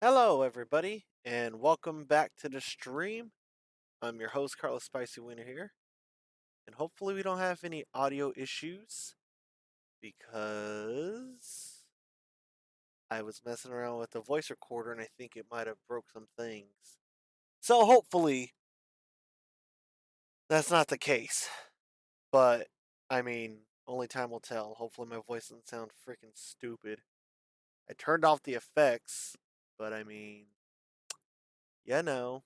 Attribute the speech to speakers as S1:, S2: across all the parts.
S1: Hello, everybody, and welcome back to the stream. I'm your host, Carlos Spicy Winner here, and hopefully, we don't have any audio issues because I was messing around with the voice recorder and I think it might have broke some things. So, hopefully, that's not the case. But, I mean, only time will tell. Hopefully, my voice doesn't sound freaking stupid. I turned off the effects, but I mean, you know,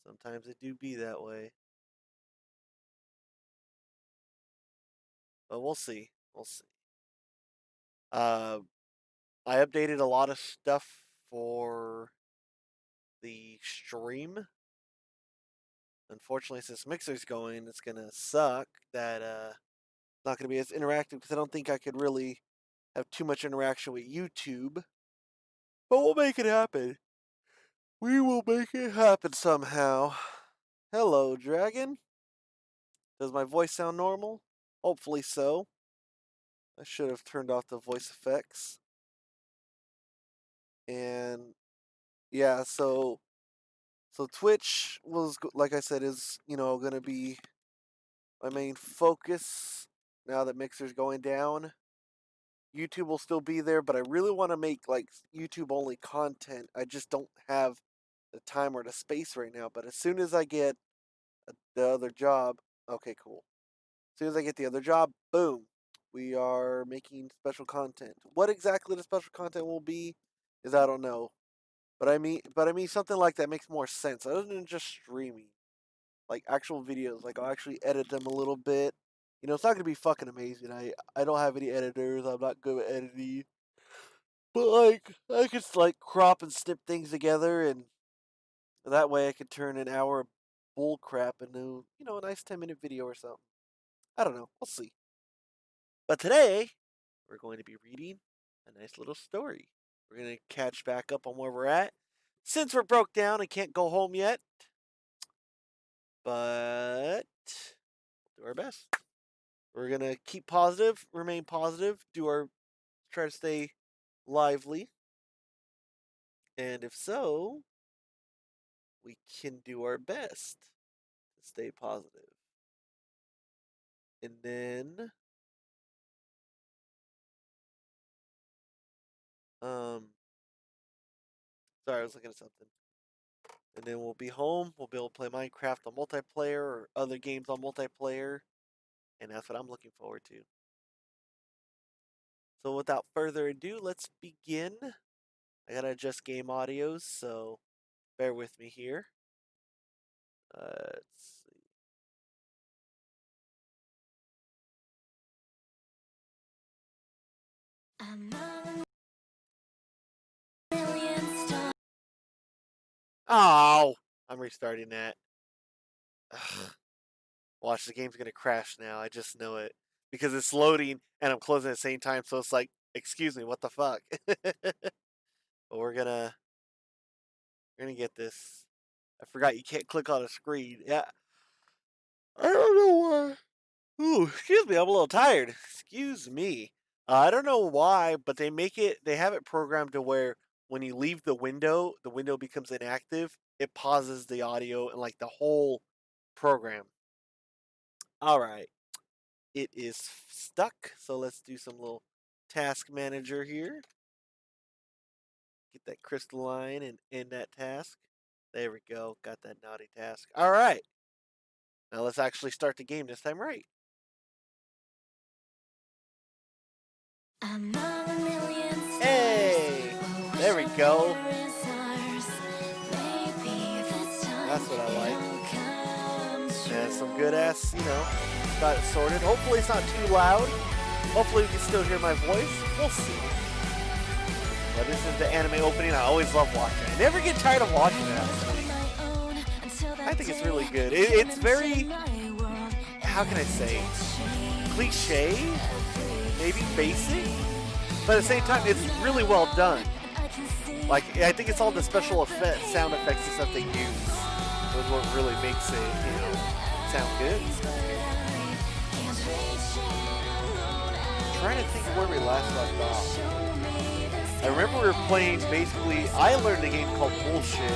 S1: sometimes it do be that way. But we'll see. We'll see. Uh, I updated a lot of stuff for the stream. Unfortunately, since Mixer's going, it's gonna suck that it's not gonna be as interactive because I don't think I could really have too much interaction with YouTube. But we'll make it happen. We will make it happen somehow. Hello, Dragon. Does my voice sound normal? Hopefully so. I should have turned off the voice effects. And yeah, so Twitch was, like I said, is going to be my main focus now that Mixer's going down. YouTube will still be there, but I really want to make like YouTube only content. I just don't have the time or the space right now. But as soon as I get the other job, okay, cool. As soon as I get the other job, boom, we are making special content. What exactly the special content will be is I don't know. But I mean something like that makes more sense other than just streaming. Like actual videos. Like I'll actually edit them a little bit. It's not gonna be fucking amazing. I don't have any editors. I'm not good at editing. But like I could like crop and snip things together, and that way I could turn an hour of bull crap into a nice 10-minute video or something. I don't know. We'll see. But today we're going to be reading a nice little story. We're gonna catch back up on where we're at since we're broke down and can't go home yet. But do our best. We're gonna keep positive, remain positive, try to stay lively, and if so, we can do our best to stay positive. And then, sorry, I was looking at something. And then we'll be home. We'll be able to play Minecraft on multiplayer or other games on multiplayer, and that's what I'm looking forward to. So without further ado, let's begin. I gotta adjust game audios, so bear with me here. Let's see. Oh, I'm restarting that. Ugh. Watch, the game's gonna crash now. I just know it because it's loading and I'm closing at the same time. So it's like, excuse me, what the fuck? But we're gonna get this. I forgot you can't click on a screen. Yeah, I don't know why. Ooh, excuse me, I'm a little tired. Excuse me. I don't know why, but they have it programmed to where when you leave the window becomes inactive. It pauses the audio and like the whole program. All right. It is stuck, so let's do some little task manager here. Get that crystalline and end that task. There we go. Got that naughty task. All right. Now let's actually start the game this time right. Hey! There we go. That's what I like. And some good ass, got it sorted. Hopefully it's not too loud. Hopefully you can still hear my voice. We'll see. But this is the anime opening. I always love watching it. I never get tired of watching it, actually. I think it's really good. It's very, how can I say, cliche? Maybe basic? But at the same time, it's really well done. Like, I think it's all the special effects, sound effects and stuff they use. Is what really makes it, sound good. I'm trying to think of where we last left off. I remember we were playing, basically, I learned a game called Bullshit,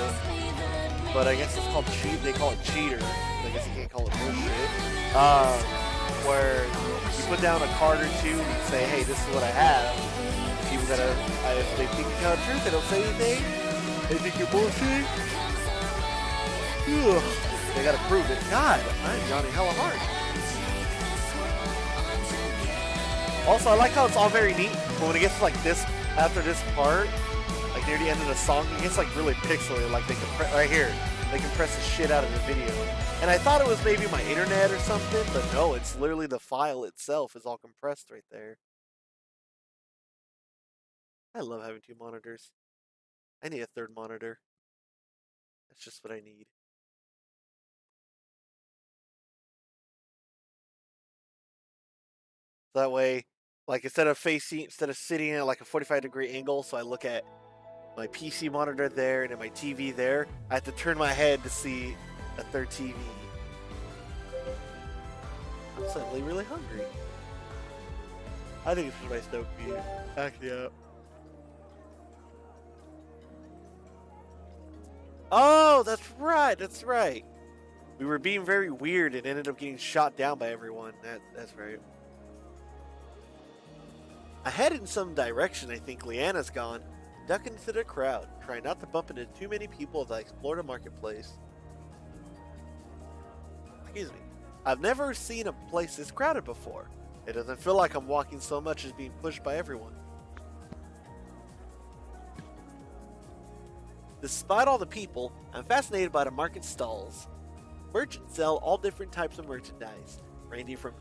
S1: but I guess it's called Cheat. They call it Cheater. I guess you can't call it Bullshit. Where you put down a card or two and you say, hey, this is what I have. People gotta, if they think you tell the truth, they don't say anything. They think you're bullshit. Ugh. They gotta prove it. God, I'm yawning hella hard. Also, I like how it's all very neat, but when it gets to like this, after this part, like near the end of the song, it gets like really pixelated, like they can right here, they compress the shit out of the video. And I thought it was maybe my internet or something, but no, it's literally the file itself is all compressed right there. I love having two monitors. I need a third monitor. That's just what I need. That way, like instead of sitting at like a 45-degree angle, so I look at my PC monitor there and then my TV there, I have to turn my head to see a third TV. I'm suddenly really hungry. I think it's a nice dope beer. Actually, yeah. Oh, that's right, that's right. We were being very weird and ended up getting shot down by everyone. That's right. I head in some direction. I think Leanna's gone. Duck into the crowd, trying not to bump into too many people as I explore the marketplace. Excuse me. I've never seen a place this crowded before. It doesn't feel like I'm walking so much as being pushed by everyone. Despite all the people, I'm fascinated by the market stalls. Merchants sell all different types of merchandise, ranging from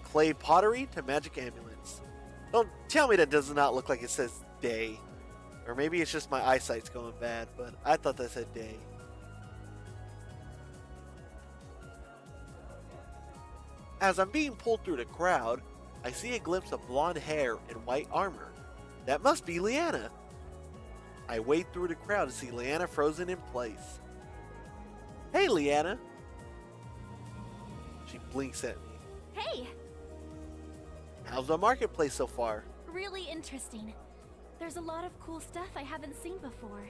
S1: clay pottery to magic amulets. Don't tell me that does not look like it says day. Or maybe it's just my eyesight's going bad, but I thought that said day. As I'm being pulled through the crowd, I see a glimpse of blonde hair and white armor. That must be Leanna. I wade through the crowd to see Leanna frozen in place. Hey, Leanna. She blinks at me.
S2: Hey!
S1: How's the marketplace so far?
S2: Really interesting. There's a lot of cool stuff I haven't seen before.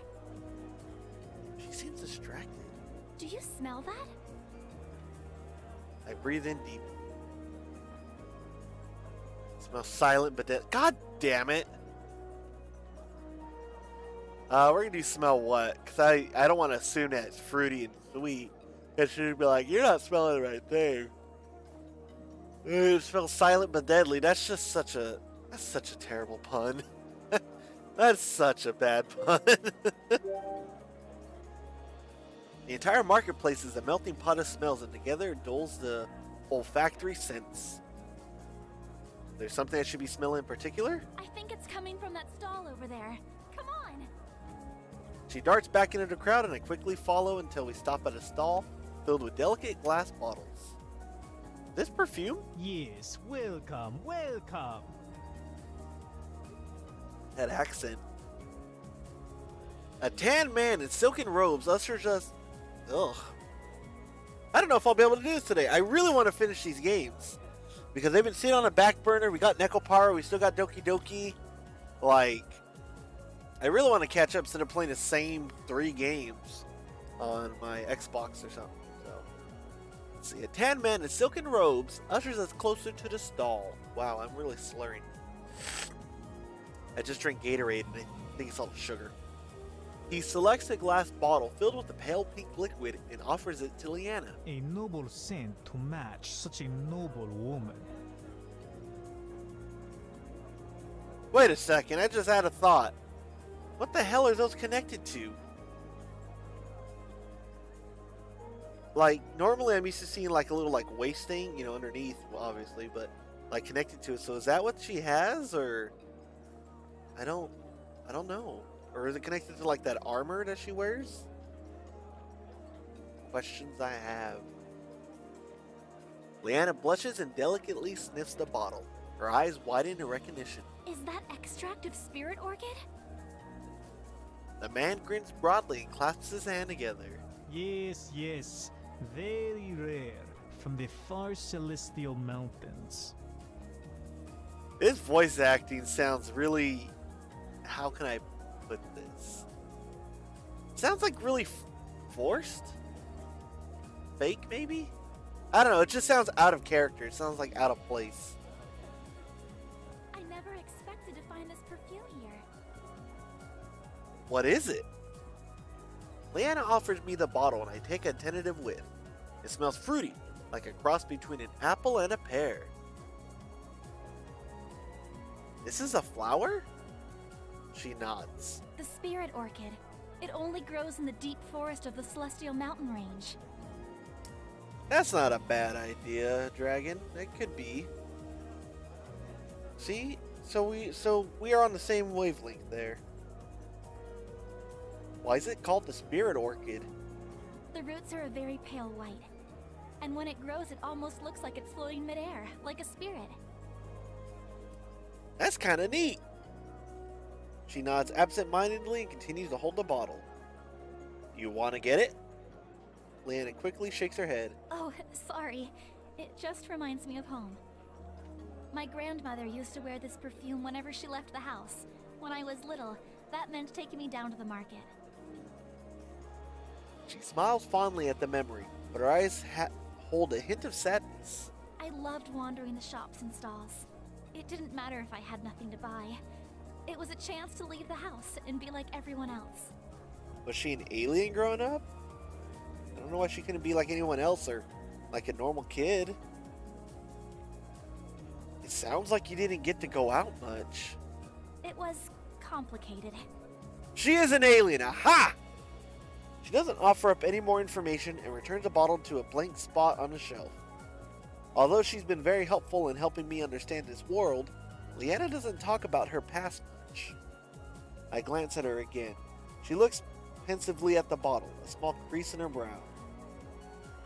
S1: She seems distracted.
S2: Do you smell that?
S1: I breathe in deep. Smells silent but dead. God damn it! We're gonna do smell what? Cause I don't want to assume that it's fruity and sweet. Cause she'd be like, you're not smelling the right thing. It smells silent but deadly. That's such a terrible pun. That's such a bad pun. The entire marketplace is a melting pot of smells, and together it dulls the olfactory sense. There's something I should be smelling in particular?
S2: I think it's coming from that stall over there. Come on!
S1: She darts back into the crowd, and I quickly follow until we stop at a stall filled with delicate glass bottles. This perfume?
S3: Yes, welcome, welcome.
S1: That accent. A tan man in silken robes ushers us. Ugh. I don't know if I'll be able to do this today. I really want to finish these games because they've been sitting on the back burner. We got Neko Power. We still got Doki Doki. Like, I really want to catch up instead of playing the same 3 games on my Xbox or something. So, let's see. A tan man in silken robes ushers us closer to the stall. Wow, I'm really slurring. I just drank Gatorade and I think it's all the sugar. He selects a glass bottle filled with a pale pink liquid and offers it to Leanna.
S3: A noble scent to match such a noble woman.
S1: Wait a second, I just had a thought. What the hell are those connected to? Like, normally I'm used to seeing like a little like waist thing, you know, underneath, well, obviously, but like connected to it. So is that what she has, or I don't know. Or is it connected to like that armor that she wears? Questions I have. Leanna blushes and delicately sniffs the bottle. Her eyes widen in recognition.
S2: Is that extract of spirit orchid?
S1: The man grins broadly and clasps his hand together.
S3: Yes, yes. Very rare. From the far celestial mountains.
S1: His voice acting sounds really how can I put this? Sounds like really forced? Fake, maybe? I don't know, it just sounds out of character. It sounds like out of place.
S2: I never expected to find this perfume here.
S1: What is it? Leanna offers me the bottle and I take a tentative whiff. It smells fruity, like a cross between an apple and a pear. This is a flower? She nods.
S2: The spirit orchid. It only grows in the deep forest of the Celestial Mountain Range.
S1: That's not a bad idea, Dragon. It could be. See? So we are on the same wavelength there. Why is it called the spirit orchid?
S2: The roots are a very pale white. And when it grows, it almost looks like it's floating midair, like a spirit.
S1: That's kind of neat. She nods absent-mindedly and continues to hold the bottle. You want to get it? Leanna quickly shakes her head.
S2: Oh, sorry. It just reminds me of home. My grandmother used to wear this perfume whenever she left the house. When I was little, that meant taking me down to the market.
S1: She smiles fondly at the memory, but her eyes hold a hint of sadness.
S2: I loved wandering the shops and stalls. It didn't matter if I had nothing to buy. It was a chance to leave the house and be like everyone else.
S1: Was she an alien growing up? I don't know why she couldn't be like anyone else or like a normal kid. It sounds like you didn't get to go out much.
S2: It was complicated.
S1: She is an alien, aha! She doesn't offer up any more information and returns the bottle to a blank spot on the shelf. Although she's been very helpful in helping me understand this world, Leanna doesn't talk about her past much. I glance at her again. She looks pensively at the bottle, a small crease in her brow.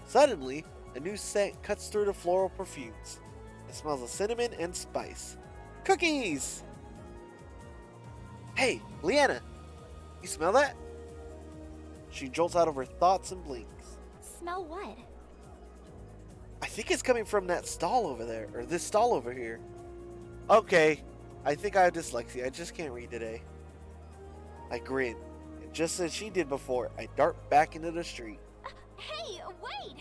S1: Suddenly, a new scent cuts through the floral perfumes. It smells of cinnamon and spice. Cookies! Hey, Leanna! You smell that? She jolts out of her thoughts and blinks.
S2: Smell what?
S1: I think it's coming from that stall over there, or this stall over here. Okay, I think I have dyslexia. I just can't read today. I grin, and just as she did before, I dart back into the street.
S2: Hey, wait!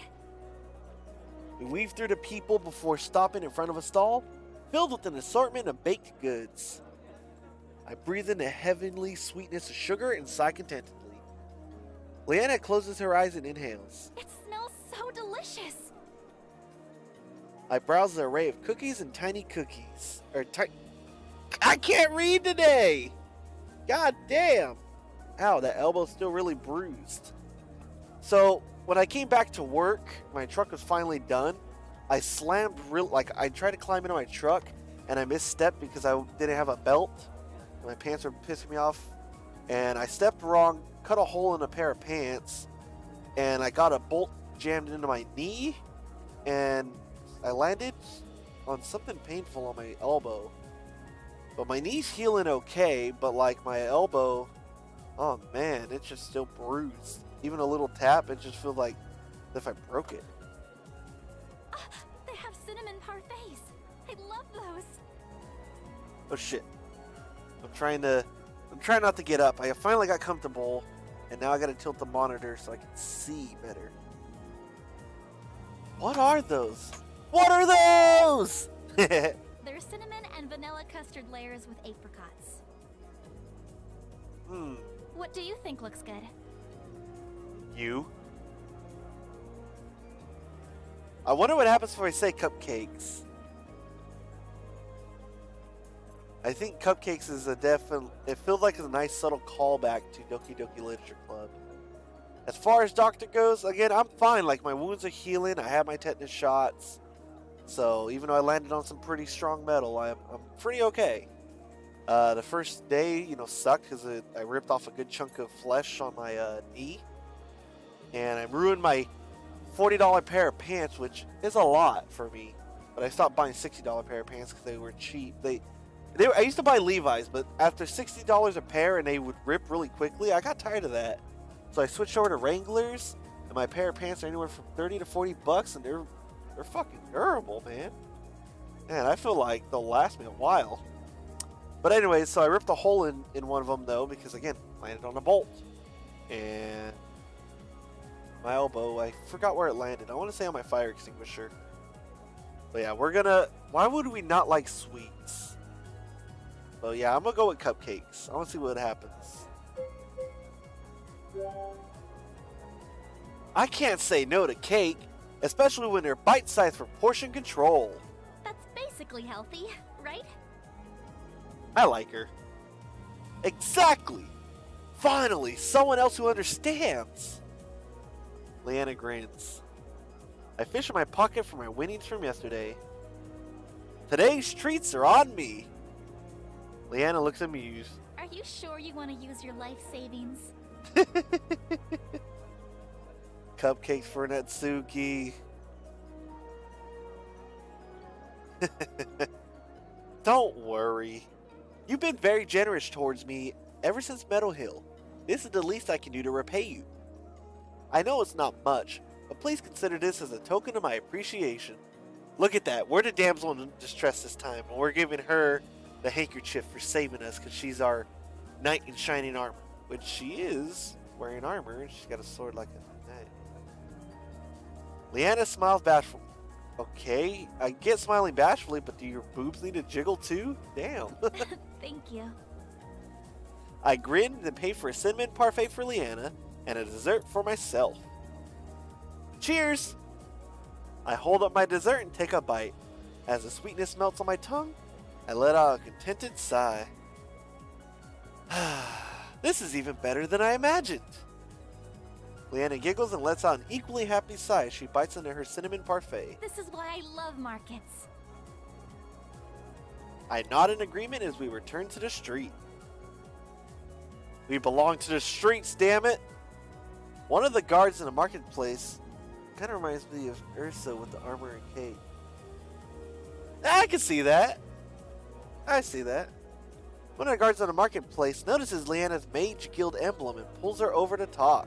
S1: We weave through the people before stopping in front of a stall filled with an assortment of baked goods. I breathe in the heavenly sweetness of sugar and sigh contentedly. Leanna closes her eyes and inhales.
S2: It smells so delicious!
S1: I browse the array of cookies and tiny cookies. I can't read today! God damn! Ow, that elbow's still really bruised. So, when I came back to work, my truck was finally done. I slammed I tried to climb into my truck, and I misstepped because I didn't have a belt. My pants were pissing me off. And I stepped wrong, cut a hole in a pair of pants, and I got a bolt jammed into my knee, and I landed on something painful on my elbow. But my knee's healing okay, but like my elbow, oh man, it's just still bruised. Even a little tap, it just feels like as if I broke it.
S2: They have cinnamon parfaits. I love those.
S1: Oh shit. I'm trying not to get up. I finally got comfortable, and now I gotta tilt the monitor so I can see better. What are those? What are those?
S2: They're cinnamon and vanilla custard layers with apricots. What do you think looks good?
S1: You? I wonder what happens if I say cupcakes. I think cupcakes is a definite. It feels like a nice subtle callback to Doki Doki Literature Club. As far as doctor goes, again, I'm fine. Like, my wounds are healing. I have my tetanus shots. So, even though I landed on some pretty strong metal, I'm pretty okay. The first day, sucked because I ripped off a good chunk of flesh on my knee. And I ruined my $40 pair of pants, which is a lot for me. But I stopped buying $60 pair of pants because they were cheap. I used to buy Levi's, but after $60 a pair and they would rip really quickly, I got tired of that. So I switched over to Wranglers, and my pair of pants are anywhere from $30 to $40, and they're fucking durable, man. Man, I feel like they'll last me a while. But anyway, so I ripped a hole in one of them though because again landed on a bolt, and my elbow, I forgot where it landed. I want to say on my fire extinguisher. But yeah, we're gonna. Why would we not like sweets? So yeah, I'm gonna go with cupcakes. I want to see what happens. I can't say no to cake, especially when they're bite-sized for portion control.
S2: That's basically healthy, right?
S1: I like her. Exactly! Finally, someone else who understands! Leanna grins. I fish in my pocket for my winnings from yesterday. Today's treats are on me! Leanna looks amused.
S2: Are you sure you want to use your life savings?
S1: Cupcakes for Natsuki. Don't worry. You've been very generous towards me ever since Meadow Hill. This is the least I can do to repay you. I know it's not much, but please consider this as a token of my appreciation. Look at that. We're the damsel in distress this time, and we're giving her the handkerchief for saving us because she's our knight in shining armor, which she is wearing armor, and she's got a sword like a knight. Leanna smiles bashful. Okay, I get smiling bashfully, but do your boobs need to jiggle too? Damn.
S2: Thank you.
S1: I grin and pay for a cinnamon parfait for Leanna and a dessert for myself. Cheers! I hold up my dessert and take a bite. As the sweetness melts on my tongue, I let out a contented sigh. This is even better than I imagined. Leanna giggles and lets out an equally happy sigh as she bites into her cinnamon parfait.
S2: This is why I love markets.
S1: I nod in agreement as we return to the street. We belong to the streets, damn it! One of the guards in the marketplace kind of reminds me of Ursa with the armor and cape. I can see that. I see that. One of the guards on the marketplace notices Leanna's Mage Guild emblem and pulls her over to talk.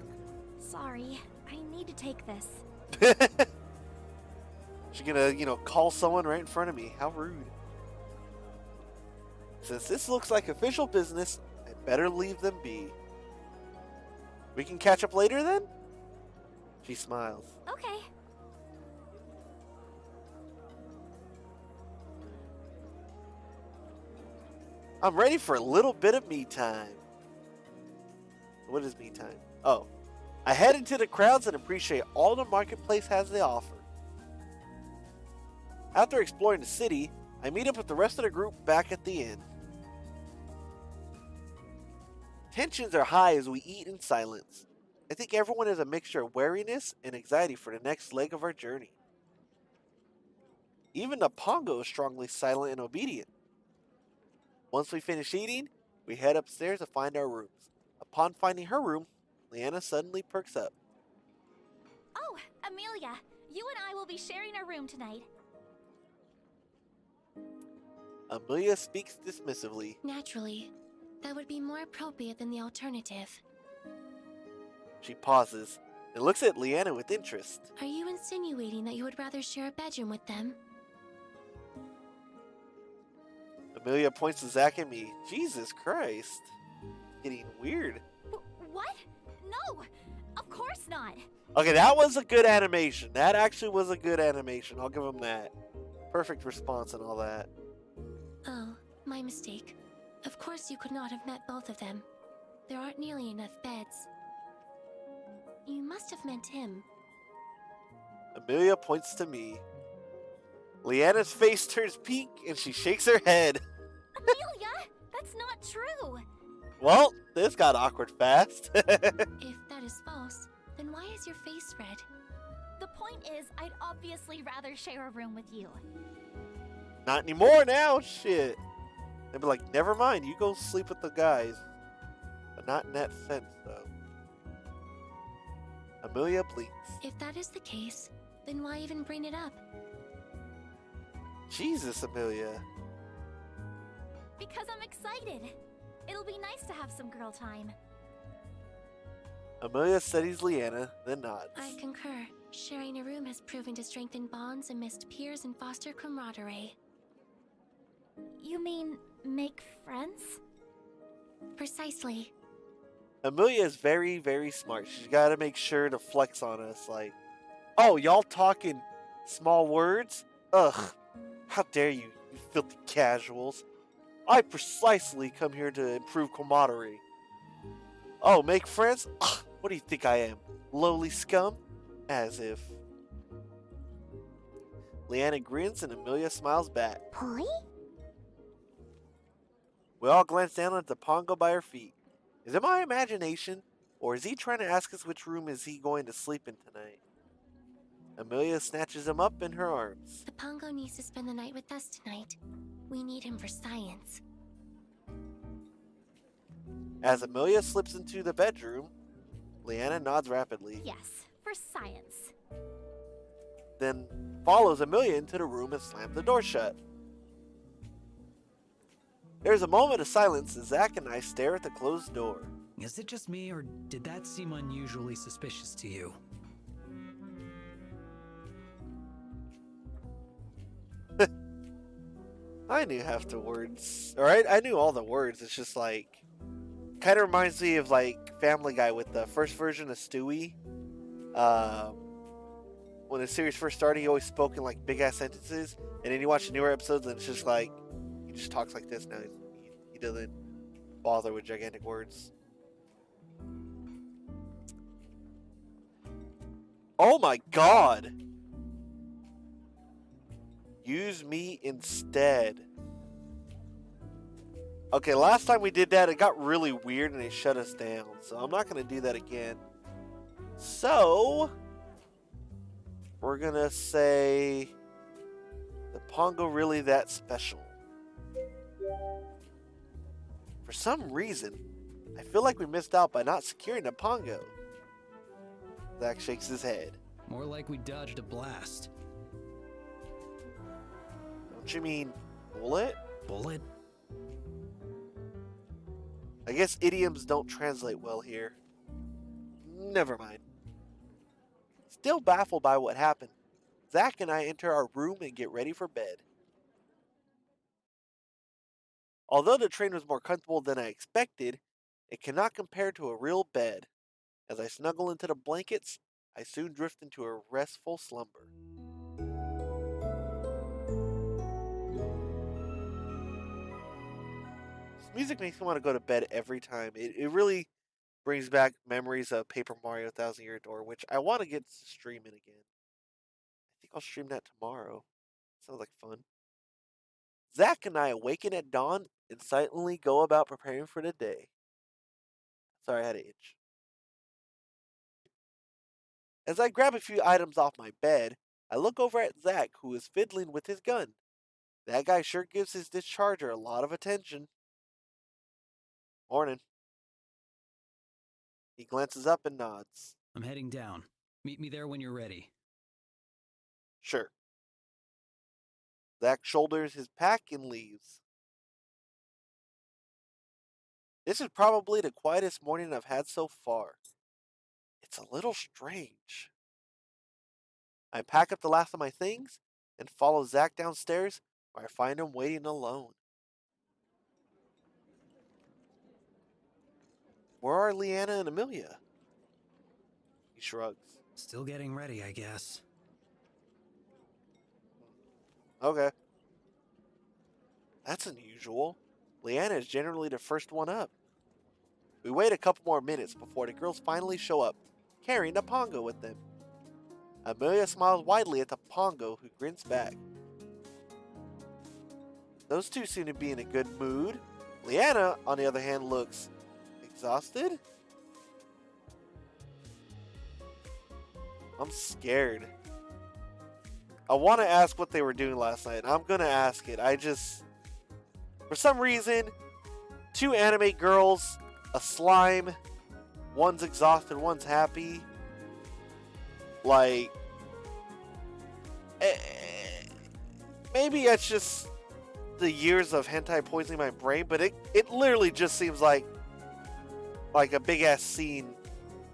S2: Sorry, I need to take this.
S1: She's gonna, call someone right in front of me. How rude. Since this looks like official business, I better leave them be. We can catch up later then? She smiles.
S2: Okay.
S1: I'm ready for a little bit of me time. What is me time? Oh. I head into the crowds and appreciate all the marketplace has to offer. After exploring the city, I meet up with the rest of the group back at the inn. Tensions are high as we eat in silence. I think everyone has a mixture of wariness and anxiety for the next leg of our journey. Even the Pongo is strongly silent and obedient. Once we finish eating, we head upstairs to find our rooms. Upon finding her room, Leanna suddenly perks up.
S2: Oh, Amelia, you and I will be sharing a room tonight.
S1: Amelia speaks dismissively.
S4: Naturally. That would be more appropriate than the alternative.
S1: She pauses and looks at Leanna with interest.
S4: Are you insinuating that you would rather share a bedroom with them?
S1: Amelia points to Zach and me. Jesus Christ. Getting weird.
S2: What? No, of course not.
S1: Okay, that was a good animation. That actually was a good animation. I'll give him that. Perfect response and all that.
S4: Oh, my mistake. Of course you could not have met both of them. There aren't nearly enough beds. You must have meant him.
S1: Amelia points to me. Leanna's face turns pink and she shakes her head.
S2: Amelia, that's not true.
S1: Well, this got awkward fast.
S4: If that is false, then why is your face red?
S2: The point is, I'd obviously rather share a room with you.
S1: Not anymore now, shit. They'd be like, never mind, you go sleep with the guys. But not in that sense, though. Amelia blinks.
S4: If that is the case, then why even bring it up?
S1: Jesus, Amelia.
S2: Because I'm excited. It'll be nice to have some girl time.
S1: Amelia studies Leanna, then nods.
S4: I concur. Sharing a room has proven to strengthen bonds amidst peers and foster camaraderie.
S2: You mean make friends?
S4: Precisely.
S1: Amelia is very, very smart. She's got to make sure to flex on us. Like, oh, y'all talking small words? Ugh, how dare you, you filthy casuals. I precisely come here to improve camaraderie. Oh, make friends? Ugh, what do you think I am? Lowly scum? As if. Leanna grins and Amelia smiles back.
S2: Polly?
S1: We all glance down at the Pongo by her feet. Is it my imagination, or is he trying to ask us which room is he going to sleep in tonight? Amelia snatches him up in her arms.
S4: The Pongo needs to spend the night with us tonight. We need him for science.
S1: As Amelia slips into the bedroom, Leanna nods rapidly,
S2: Yes, for science.
S1: then follows Amelia into the room and slams the door shut. There's a moment of silence as Zach and I stare at the closed door.
S5: Is it just me, or did that seem unusually suspicious to you?
S1: I knew half the words. Alright, I knew all the words. It's just like, kind of reminds me of like Family Guy with the first version of Stewie. When the series first started, he always spoke in like big ass sentences, and then you watch the newer episodes, and it's just like he just talks like this now. He doesn't bother with gigantic words. Oh my god! Use me instead. Okay, last time we did that, it got really weird and they shut us down. So I'm not going to do that again. So, we're going to say, the Pongo really that special? For some reason, I feel like we missed out by not securing the Pongo. Zach shakes his head.
S5: More like we dodged a blast.
S1: Don't you mean bullet?
S5: Bullet?
S1: I guess idioms don't translate well here. Never mind. Still baffled by what happened, Zach and I enter our room and get ready for bed. Although the train was more comfortable than I expected, it cannot compare to a real bed. As I snuggle into the blankets, I soon drift into a restful slumber. Music makes me want to go to bed every time. It really brings back memories of Paper Mario Thousand Year Door, which I want to get streaming again. I think I'll stream that tomorrow. Sounds like fun. Zach and I awaken at dawn and silently go about preparing for the day. Sorry, I had an itch. As I grab a few items off my bed, I look over at Zach, who is fiddling with his gun. That guy sure gives his discharger a lot of attention. Morning. He glances up and nods.
S5: I'm heading down. Meet me there when you're ready.
S1: Sure. Zach shoulders his pack and leaves. This is probably the quietest morning I've had so far. It's a little strange. I pack up the last of my things and follow Zach downstairs, where I find him waiting alone. Where are Leanna and Amelia? He shrugs.
S5: Still getting ready, I guess.
S1: Okay. That's unusual. Leanna is generally the first one up. We wait a couple more minutes before the girls finally show up, carrying the Pongo with them. Amelia smiles widely at the Pongo, who grins back. Those two seem to be in a good mood. Leanna, on the other hand, looks exhausted? I'm scared. I want to ask what they were doing last night. I'm going to ask it. For some reason, two anime girls, a slime, one's exhausted, one's happy. Like, maybe that's just the years of hentai poisoning my brain, but it literally just seems like a big ass scene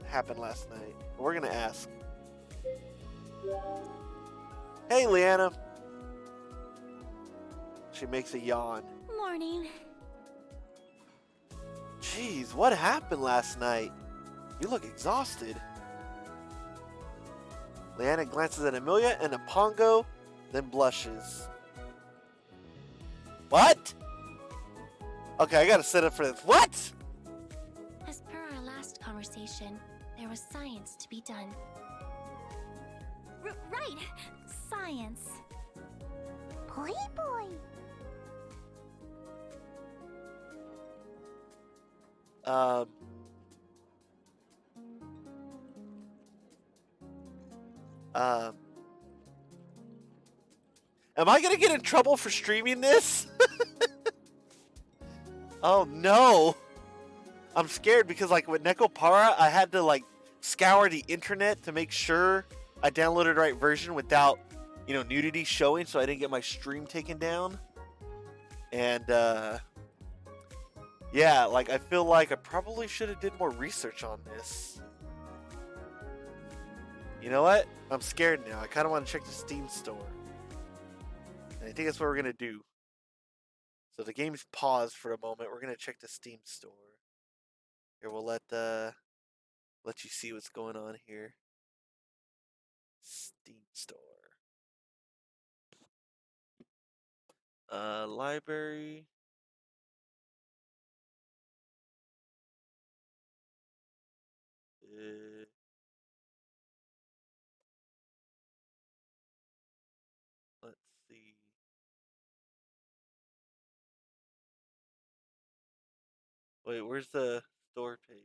S1: happened last night. We're gonna ask. Hey, Leanna. She makes a yawn.
S2: Morning.
S1: Jeez, what happened last night? You look exhausted. Leanna glances at Amelia and Pongo, then blushes. What? Okay, I gotta set up for this. What?
S4: As per our last conversation, there was science to be done.
S2: Right. Science. Boy, boy.
S1: Um. Am I gonna get in trouble for streaming this? Oh no! I'm scared because like with Nekopara, I had to like scour the internet to make sure I downloaded the right version without, nudity showing, so I didn't get my stream taken down. And yeah, like I feel like I probably should have did more research on this. You know what? I'm scared now. I kind of want to check the Steam store. And I think that's what we're gonna do. So the game's paused for a moment. We're gonna check the Steam store. Here, we'll let you see what's going on here. Steam store. Library. Let's see. Wait, where's the store page?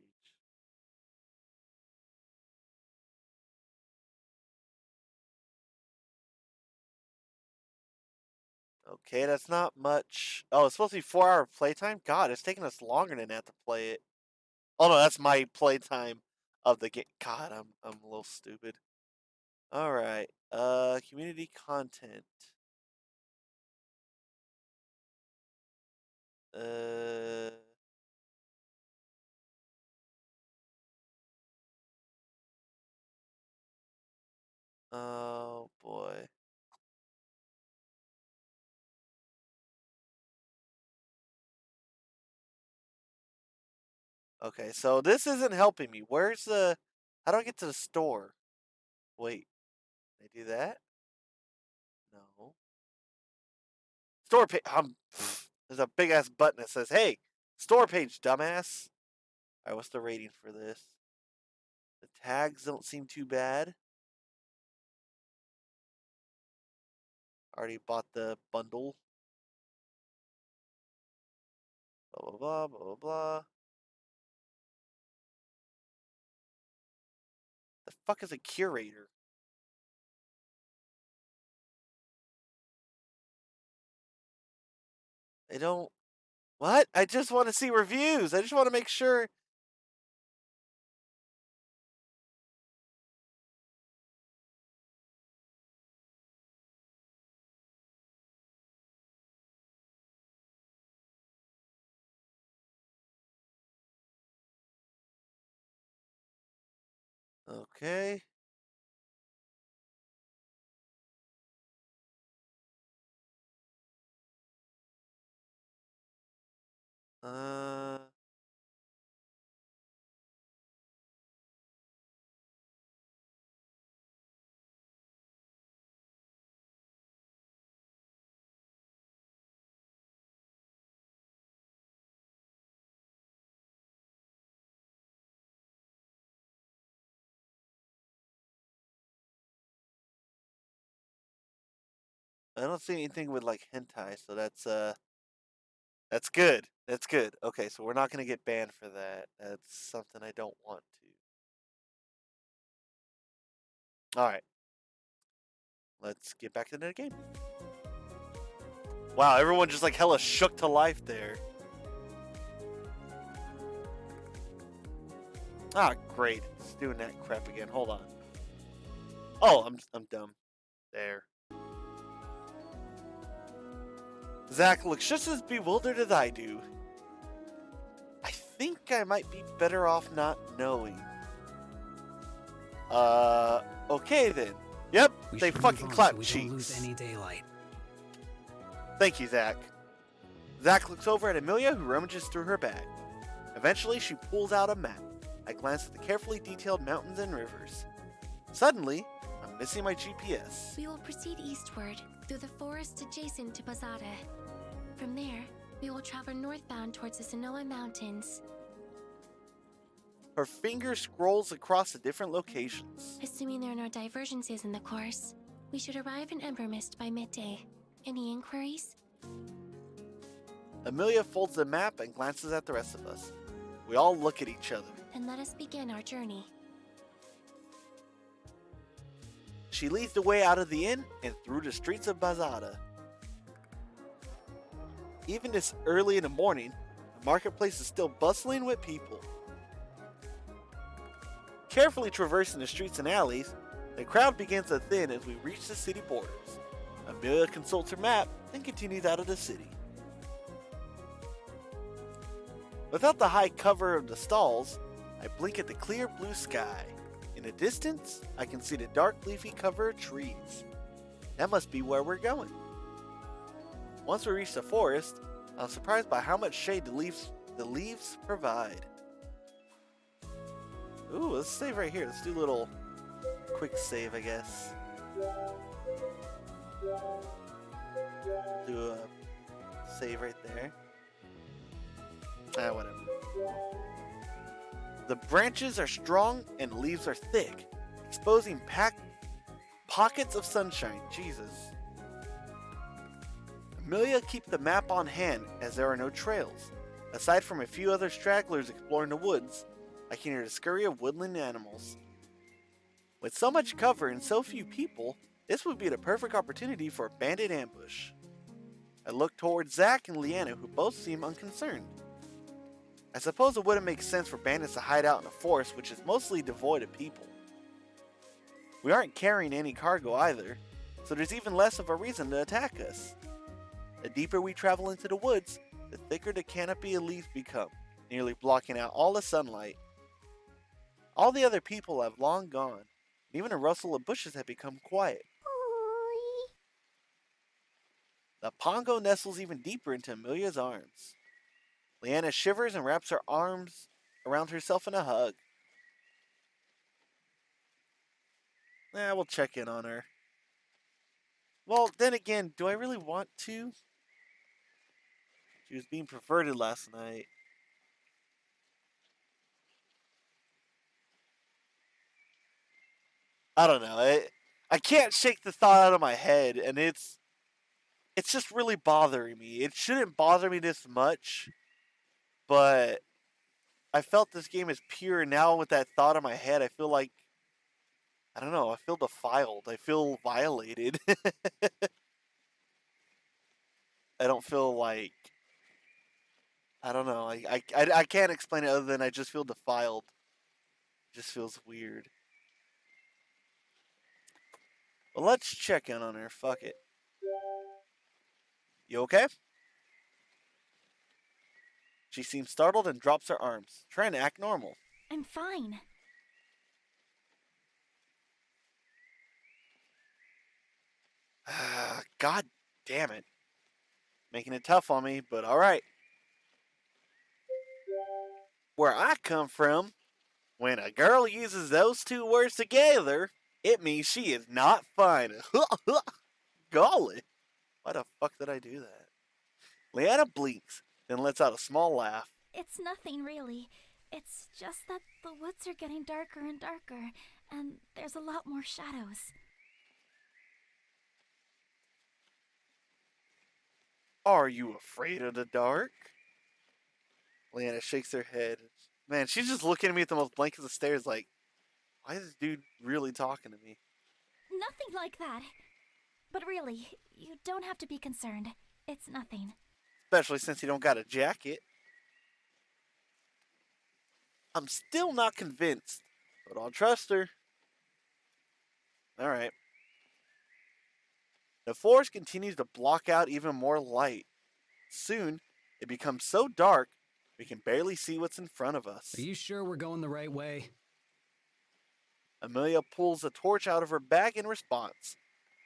S1: Okay, that's not much. Oh, it's supposed to be 4-hour playtime? God, it's taking us longer than that to play it. Oh no, that's my playtime of the game. God, I'm a little stupid. Alright. Community content. Oh boy. Okay, so this isn't helping me. Where's the... How do I get to the store? Wait. Can I do that? No. Store page. There's a big ass button that says, "Hey, store page, dumbass." Alright, what's the rating for this? The tags don't seem too bad. Already bought the bundle. Blah, blah, blah, blah, blah, blah. The fuck is a curator? I don't... What? I just want to see reviews. I just want to make sure... Okay. Uh... I don't see anything with like hentai, so that's good. That's good. Okay, so we're not gonna get banned for that. That's something I don't want to. Alright. Let's get back into the game. Wow, everyone just like hella shook to life there. Ah, great. It's doing that crap again. Hold on. Oh, I'm dumb. There. Zach looks just as bewildered as I do. I think I might be better off not knowing. Okay then. Yep,
S5: We
S1: they
S5: should
S1: fucking
S5: move on
S1: clap
S5: so we
S1: cheeks.
S5: don't lose any daylight.
S1: Thank you, Zach. Zach looks over at Amelia, who rummages through her bag. Eventually, she pulls out a map. I glance at the carefully detailed mountains and rivers. Suddenly, I'm missing my GPS.
S4: We will proceed eastward through the forest adjacent to Bazada. From there, we will travel northbound towards the Sonoa Mountains.
S1: Her finger scrolls across the different locations.
S4: Assuming there are no divergences in the course, we should arrive in Embermist by midday. Any inquiries?
S1: Amelia folds the map and glances at the rest of us. We all look at each other.
S4: Then let us begin our journey.
S1: She leads the way out of the inn and through the streets of Bazada. Even this early in the morning, the marketplace is still bustling with people. Carefully traversing the streets and alleys, the crowd begins to thin as we reach the city borders. Amelia consults her map and continues out of the city. Without the high cover of the stalls, I blink at the clear blue sky. In the distance, I can see the dark leafy cover of trees. That must be where we're going. Once we reach the forest, I'm surprised by how much shade the leaves provide. Ooh, let's save right here. Let's do a little quick save, I guess. Do a save right there. Whatever. The branches are strong and leaves are thick, exposing pockets of sunshine. Jesus. Amelia keeps the map on hand as there are no trails. Aside from a few other stragglers exploring the woods, I can hear the scurry of woodland animals. With so much cover and so few people, this would be the perfect opportunity for a bandit ambush. I look towards Zach and Leanna, who both seem unconcerned. I suppose it wouldn't make sense for bandits to hide out in a forest which is mostly devoid of people. We aren't carrying any cargo either, so there's even less of a reason to attack us. The deeper we travel into the woods, the thicker the canopy of leaves become, nearly blocking out all the sunlight. All the other people have long gone, and even the rustle of bushes have become quiet. The Pongo nestles even deeper into Amelia's arms. Leanna shivers and wraps her arms around herself in a hug. We'll check in on her. Well, then again, do I really want to? She was being perverted last night. I don't know. I can't shake the thought out of my head, and it's just really bothering me. It shouldn't bother me this much, but I felt this game is pure, and now with that thought in my head, I feel like, I don't know, I feel defiled. I feel violated. I don't feel like, I don't know. I can't explain it other than I just feel defiled. It just feels weird. Well, let's check in on her. Fuck it. You okay? She seems startled and drops her arms, trying to act normal.
S2: I'm fine.
S1: God damn it. Making it tough on me, but alright. Where I come from, when a girl uses those two words together, it means she is not fine. Golly. Why the fuck did I do that? Leanna blinks, then lets out a small laugh.
S2: It's nothing really. It's just that the woods are getting darker and darker, and there's a lot more shadows.
S1: Are you afraid of the dark? Leanna shakes her head. Man, she's just looking at me with the most blank of the stares like, why is this dude really talking to me?
S2: Nothing like that. But really, you don't have to be concerned. It's nothing.
S1: Especially since you don't got a jacket. I'm still not convinced, but I'll trust her. Alright. The forest continues to block out even more light. Soon, it becomes so dark, we can barely see what's in front of us.
S5: Are you sure we're going the right way?
S1: Amelia pulls a torch out of her bag in response.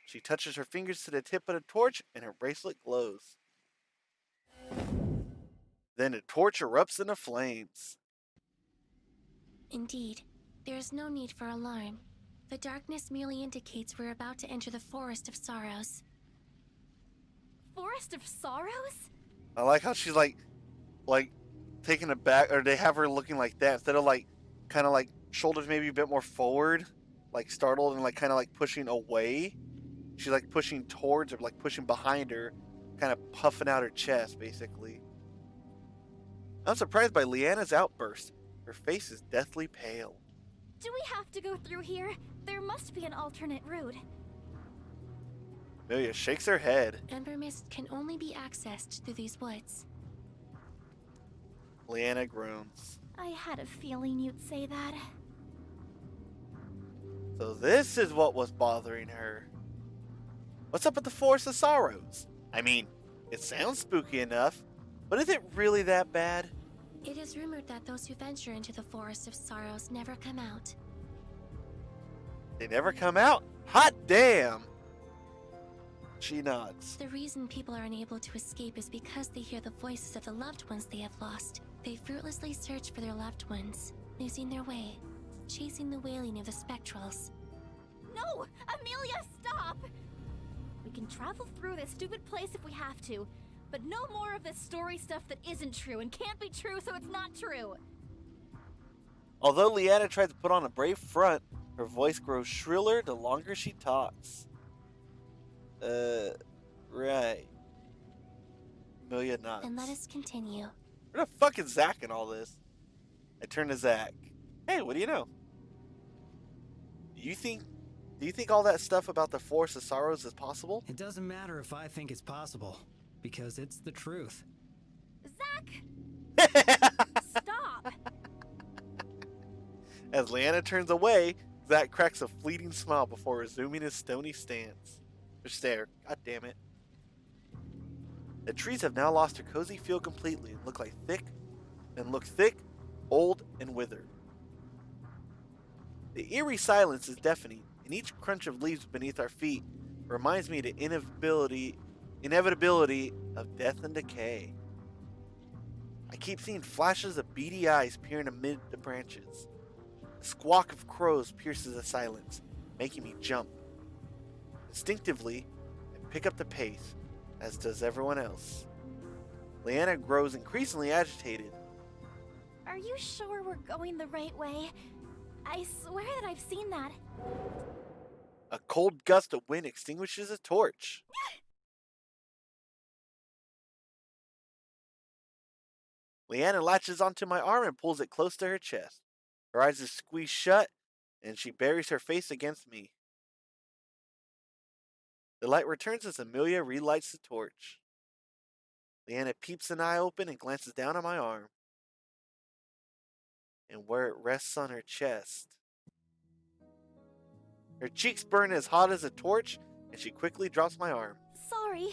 S1: She touches her fingers to the tip of the torch, and her bracelet glows. Then the torch erupts into flames.
S4: Indeed, there is no need for alarm. The darkness merely indicates we're about to enter the Forest of Sorrows.
S2: Forest of Sorrows?
S1: I like how she's like taking it back, or they have her looking like that instead of like kind of like shoulders maybe a bit more forward, like startled and like kind of like pushing away. She's like pushing towards or like pushing behind her, kind of puffing out her chest basically. I'm surprised by Leanna's outburst. Her face is deathly pale.
S2: Do we have to go through here? There must be an alternate route.
S1: Amelia shakes her head.
S4: Ember Mist can only be accessed through these woods.
S1: Leanna groans.
S2: I had a feeling you'd say that.
S1: So this is what was bothering her. What's up with the Forest of Sorrows? I mean, it sounds spooky enough, but is it really that bad?
S4: It is rumored that those who venture into the Forest of Sorrows never come out.
S1: They never come out? Hot damn! She nods.
S4: The reason people are unable to escape is because they hear the voices of the loved ones they have lost. They fruitlessly search for their loved ones, losing their way, chasing the wailing of the spectrals.
S2: No! Amelia, stop! We can travel through this stupid place if we have to, but no more of this story stuff that isn't true and can't be true, so it's not true.
S1: Although Leanna tries to put on a brave front, her voice grows shriller the longer she talks. Right. Amelia nods.
S4: Then let us continue.
S1: Where the fuck is Zach in all this? I turn to Zach. Hey, what do you know? Do you think all that stuff about the Forest of Sorrows is possible?
S5: It doesn't matter if I think it's possible, because it's the truth.
S2: Zach! Stop!
S1: As Leanna turns away, Zach cracks a fleeting smile before resuming his stony stance. Or stare. God damn it. The trees have now lost their cozy feel completely and look thick, old, and withered. The eerie silence is deafening, and each crunch of leaves beneath our feet reminds me of the inevitability of death and decay. I keep seeing flashes of beady eyes peering amid the branches. A squawk of crows pierces the silence, making me jump. Instinctively, I pick up the pace, as does everyone else. Leanna grows increasingly agitated.
S2: Are you sure we're going the right way? I swear that I've seen that.
S1: A cold gust of wind extinguishes a torch. Leanna latches onto my arm and pulls it close to her chest. Her eyes are squeezed shut, and she buries her face against me. The light returns as Amelia relights the torch. Leanna peeps an eye open and glances down on my arm, and where it rests on her chest. Her cheeks burn as hot as a torch, and she quickly drops my arm.
S2: Sorry,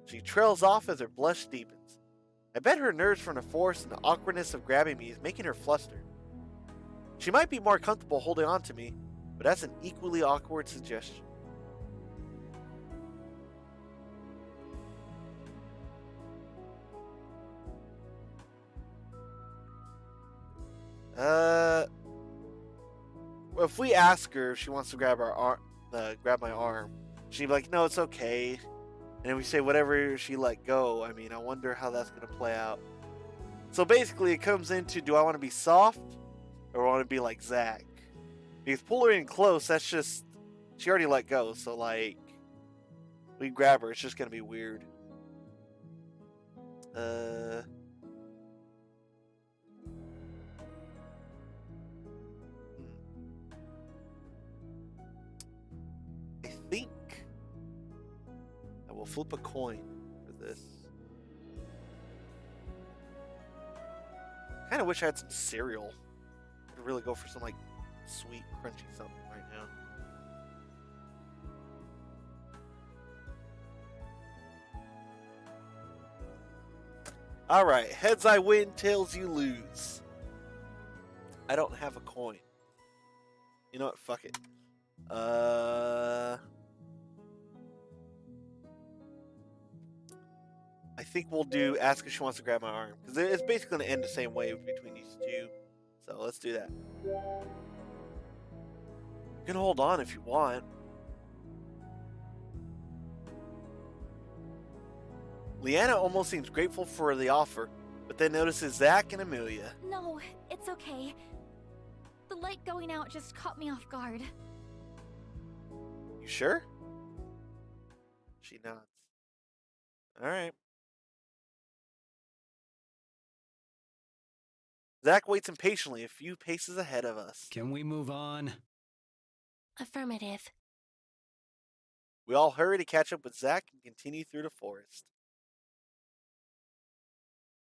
S1: She trails off as her blush deepens. I bet her nerves from the force and the awkwardness of grabbing me is making her flustered. She might be more comfortable holding on to me, but that's an equally awkward suggestion. If we ask her if she wants to grab my arm, she'd be like, "No, it's okay." And then we say whatever she let go. I mean, I wonder how that's gonna play out. So basically, it comes into: do I want to be soft, or want to be like Zach? Because pull her in close, that's just she already let go. So like, we grab her, it's just gonna be weird. I think I will flip a coin for this. Kind of wish I had some cereal. I could really go for some like sweet, crunchy something right now. Alright, heads I win, tails you lose. I don't have a coin. You know what? Fuck it. I think we'll do ask if she wants to grab my arm, because it's basically going to end the same way between these two. So let's do that. You can hold on if you want. Leanna almost seems grateful for the offer, but then notices Zach and Amelia.
S2: No, it's okay. The light going out just caught me off guard.
S1: You sure? She nods. Alright. Zach waits impatiently a few paces ahead of us.
S5: Can we move on?
S4: Affirmative.
S1: We all hurry to catch up with Zach and continue through the forest.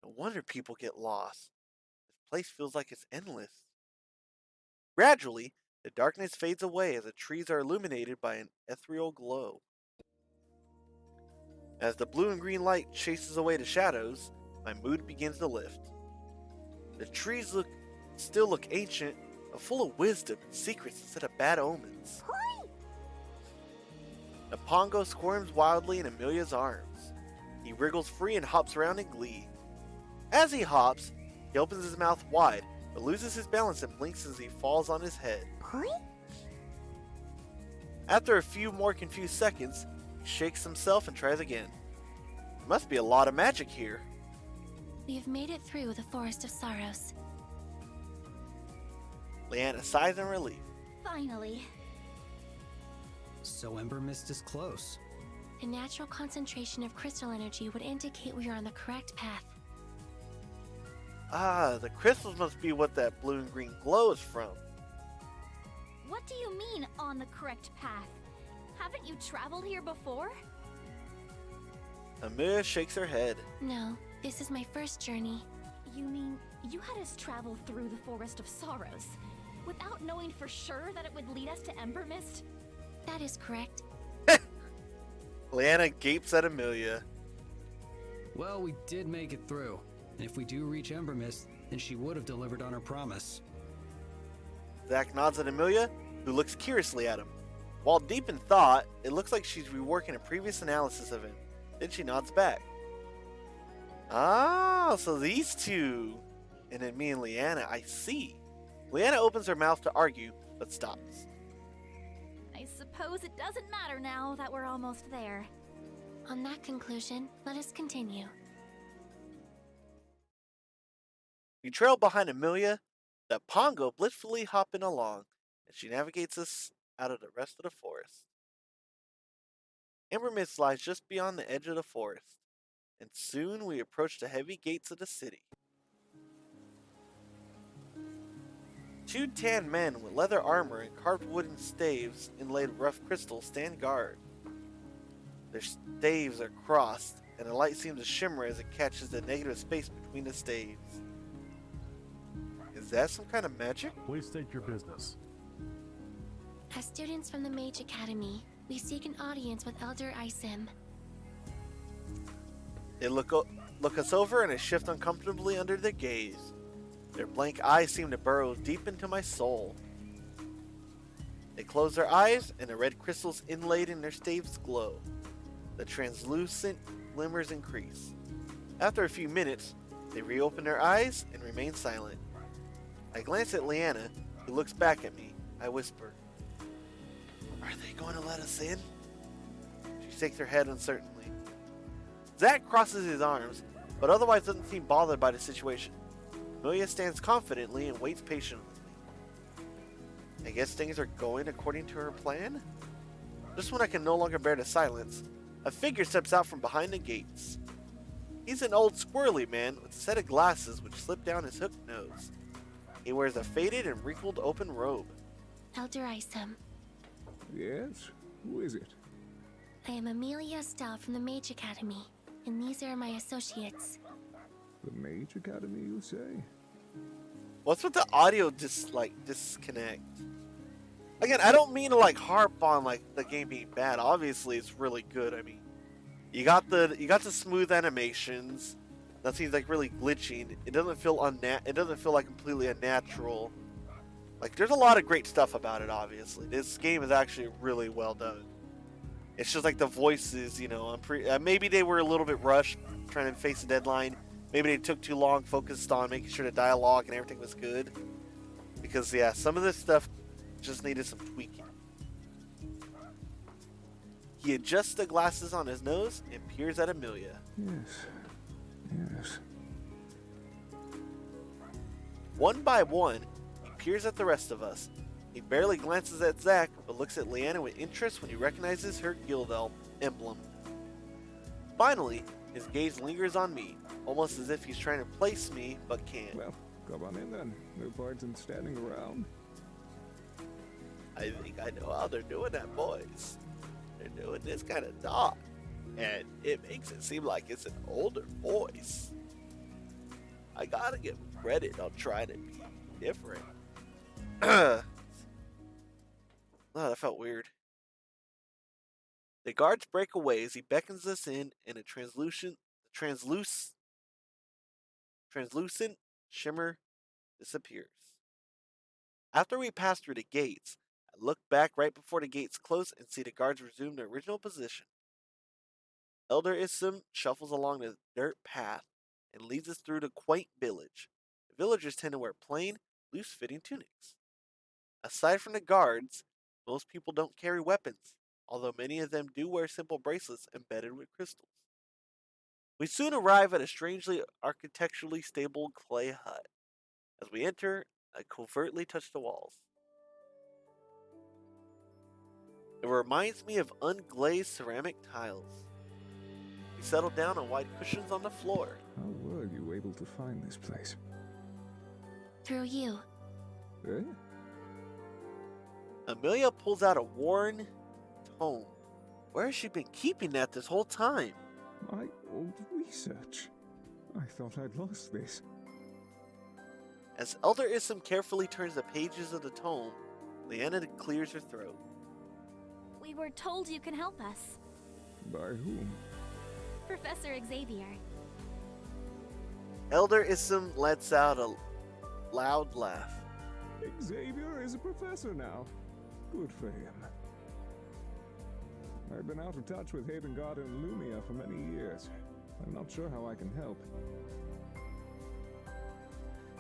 S1: No wonder people get lost. This place feels like it's endless. Gradually, the darkness fades away as the trees are illuminated by an ethereal glow. As the blue and green light chases away the shadows, my mood begins to lift. The trees still look ancient, but full of wisdom and secrets instead of bad omens. The Pongo squirms wildly in Amelia's arms. He wriggles free and hops around in glee. As he hops, he opens his mouth wide, but loses his balance and blinks as he falls on his head. After a few more confused seconds, he shakes himself and tries again. There must be a lot of magic here.
S4: We have made it through the Forest of Sorrows.
S1: Leanna sighs in relief.
S2: Finally.
S5: So Ember Mist is close.
S4: A natural concentration of crystal energy would indicate we are on the correct path.
S1: Ah, the crystals must be what that blue and green glow is from.
S2: What do you mean, on the correct path? Haven't you traveled here before?
S1: Amelia shakes her head.
S4: No, this is my first journey.
S2: You mean you had us travel through the Forest of Sorrows without knowing for sure that it would lead us to Ember Mist?
S4: That is correct.
S1: Leanna gapes at Amelia.
S5: Well, we did make it through. And if we do reach Ember Mist, then she would have delivered on her promise.
S1: Zach nods at Amelia, who looks curiously at him. While deep in thought, it looks like she's reworking a previous analysis of him. Then she nods back. Ah, so these two. And then me and Leanna, I see. Leanna opens her mouth to argue, but stops.
S2: I suppose it doesn't matter now that we're almost there.
S4: On that conclusion, let us continue.
S1: We trail behind Amelia, the Pongo blissfully hopping along, as she navigates us out of the rest of the forest. Ember Mist lies just beyond the edge of the forest, and soon we approach the heavy gates of the city. Two tan men with leather armor and carved wooden staves inlaid with rough crystal stand guard. Their staves are crossed, and the light seems to shimmer as it catches the negative space between the staves. Is that some kind of magic?
S6: Please state your business.
S4: As students from the Mage Academy, we seek an audience with Elder Isim.
S1: They look us over and I shift uncomfortably under their gaze. Their blank eyes seem to burrow deep into my soul. They close their eyes and the red crystals inlaid in their staves glow. The translucent glimmers increase. After a few minutes, they reopen their eyes and remain silent. I glance at Leanna, who looks back at me. I whisper, "Are they going to let us in?" She shakes her head uncertainly. Zach crosses his arms, but otherwise doesn't seem bothered by the situation. Amelia stands confidently and waits patiently. I guess things are going according to her plan? Just when I can no longer bear the silence, a figure steps out from behind the gates. He's an old squirrely man with a set of glasses which slip down his hooked nose. He wears a faded and wrinkled open robe.
S4: Elder Isim.
S7: Yes? Who is it?
S4: I am Amelia Estelle from the Mage Academy, and these are my associates.
S7: The Mage Academy, you say?
S1: What's with the audio disconnect? Again, I don't mean to harp on the game being bad. Obviously, it's really good. I mean, you got the smooth animations. Nothing's really glitching. It doesn't feel completely unnatural. Like, there's a lot of great stuff about it, obviously. This game is actually really well done. It's just like the voices, you know, maybe they were a little bit rushed trying to face a deadline. Maybe they took too long focused on making sure the dialogue and everything was good. Because, yeah, some of this stuff just needed some tweaking. He adjusts the glasses on his nose and peers at Amelia.
S7: Yes.
S1: One by one, he peers at the rest of us. He barely glances at Zack, but looks at Leanna with interest when he recognizes her guild emblem. Finally, his gaze lingers on me, almost as if he's trying to place me, but can't.
S7: Well, come on in then. No point in standing around.
S1: I think I know how they're doing that, boys. They're doing this kind of talk, and it makes it seem like it's an older voice. I gotta give them credit on trying to be different. Oh, that felt weird. The guards break away as he beckons us in, and a translucent shimmer disappears. After we pass through the gates, I look back right before the gates close and see the guards resume their original position. Elder Isum shuffles along the dirt path and leads us through the quaint village. The villagers tend to wear plain, loose-fitting tunics. Aside from the guards, most people don't carry weapons, although many of them do wear simple bracelets embedded with crystals. We soon arrive at a strangely architecturally stable clay hut. As we enter, I covertly touch the walls. It reminds me of unglazed ceramic tiles. We settle down on white cushions on the floor.
S7: How were you able to find this place?
S4: Through you.
S7: Eh?
S1: Amelia pulls out a worn tome. Where has she been keeping that this whole time?
S7: My old research. I thought I'd lost this.
S1: As Elder Isum carefully turns the pages of the tome, Leanna clears her throat.
S2: We were told you can help us.
S7: By whom?
S2: Professor Xavier.
S1: Elder Isum lets out a loud laugh.
S7: Xavier is a professor now. Good for him. I've been out of touch with Haven God and Lumia for many years. I'm not sure how I can help.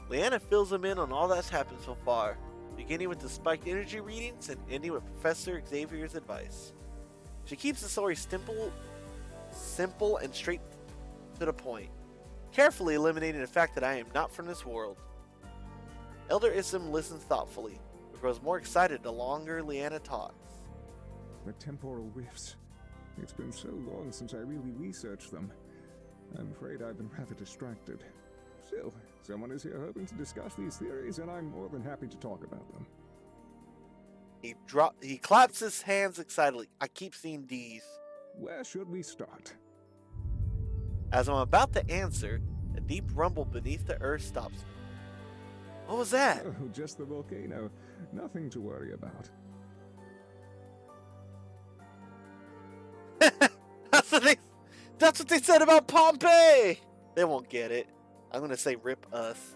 S1: Leanna fills him in on all that's happened so far, beginning with the spiked energy readings and ending with Professor Xavier's advice. She keeps the story simple and straight to the point, carefully eliminating the fact that I am not from this world. Elder Isum listens thoughtfully, but grows more excited the longer Leanna talks.
S7: The temporal rifts. It's been so long since I really researched them. I'm afraid I've been rather distracted. Still, someone is here hoping to discuss these theories, and I'm more than happy to talk about them.
S1: He claps his hands excitedly. I keep seeing D's.
S7: Where should we start?
S1: As I'm about to answer, a deep rumble beneath the earth stops me. What was that?
S7: Oh, just the volcano. Nothing to worry about.
S1: That's what they said about Pompeii! They won't get it. I'm gonna say rip us.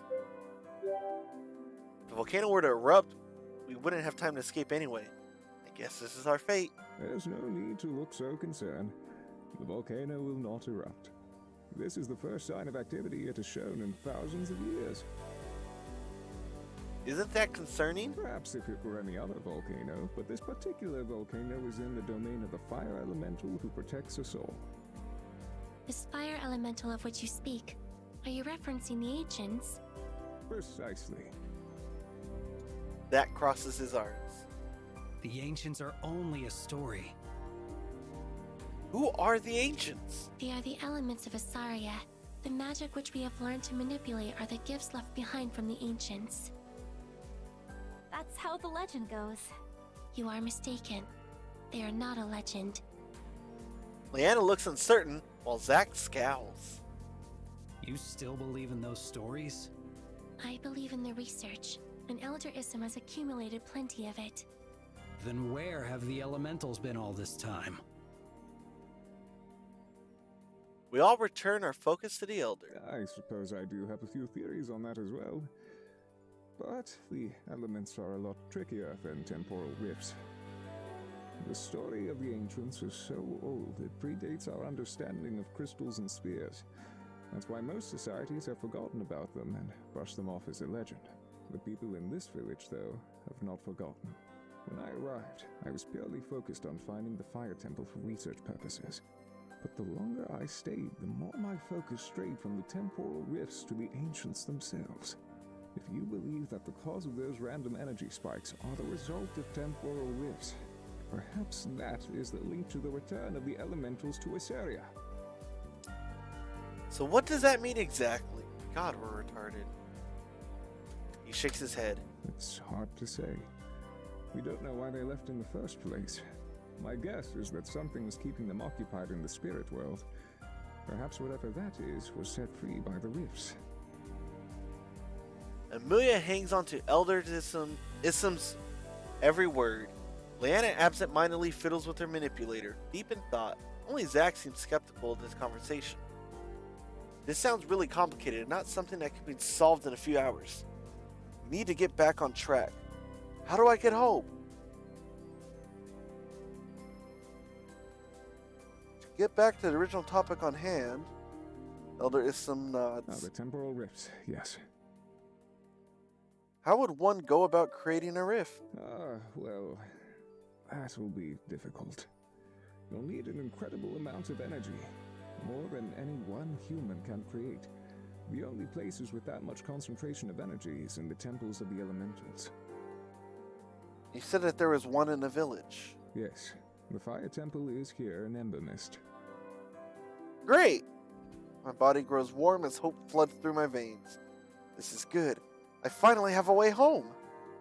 S1: If the volcano were to erupt, we wouldn't have time to escape anyway. I guess this is our fate.
S7: There's no need to look so concerned. The volcano will not erupt. This is the first sign of activity it has shown in thousands of years.
S1: Isn't that concerning?
S7: Perhaps if it were any other volcano, but this particular volcano is in the domain of the fire elemental who protects us all.
S4: This fire elemental of which you speak, are you referencing the ancients?
S7: Precisely.
S1: That crosses his arms.
S5: The ancients are only a story.
S1: Who are the ancients?
S4: They are the elements of Asaria. The magic which we have learned to manipulate are the gifts left behind from the ancients.
S2: That's how the legend goes.
S4: You are mistaken. They are not a legend.
S1: Leanna looks uncertain while Zack scowls.
S5: You still believe in those stories?
S4: I believe in the research, and Elder Isum has accumulated plenty of it.
S5: Then where have the elementals been all this time?
S1: We all return our focus to the Elder.
S7: I suppose I do have a few theories on that as well. but the elements are a lot trickier than temporal rifts. The story of the ancients is so old it predates our understanding of crystals and spheres. That's why most societies have forgotten about them and brushed them off as a legend. The people in this village, though, have not forgotten. When I arrived, I was purely focused on finding the fire temple for research purposes. But the longer I stayed, the more my focus strayed from the temporal rifts to the ancients themselves. If you believe that the cause of those random energy spikes are the result of temporal rifts, perhaps that is the link to the return of the elementals to Assyria.
S1: So what does that mean exactly? God, we're retarded. He shakes his head.
S7: It's hard to say. We don't know why they left in the first place. My guess is that something was keeping them occupied in the spirit world. Perhaps whatever that is was set free by the rifts.
S1: Amelia hangs on to Elder Ism's every word. Leanna absent-mindedly fiddles with her manipulator, deep in thought. Only Zack seems skeptical of this conversation. This sounds really complicated and not something that can be solved in a few hours. Need to get back on track. How do I get home? To get back to the original topic on hand, Elder Ism nods.
S7: The temporal rifts, yes.
S1: How would one go about creating a rift?
S7: Well, that will be difficult. You'll need an incredible amount of energy, more than any one human can create. The only places with that much concentration of energy is in the temples of the elementals.
S1: You said that there was one in the village.
S7: Yes, the fire temple is here in Embermist.
S1: Great! My body grows warm as hope floods through my veins. This is good. I finally have a way home.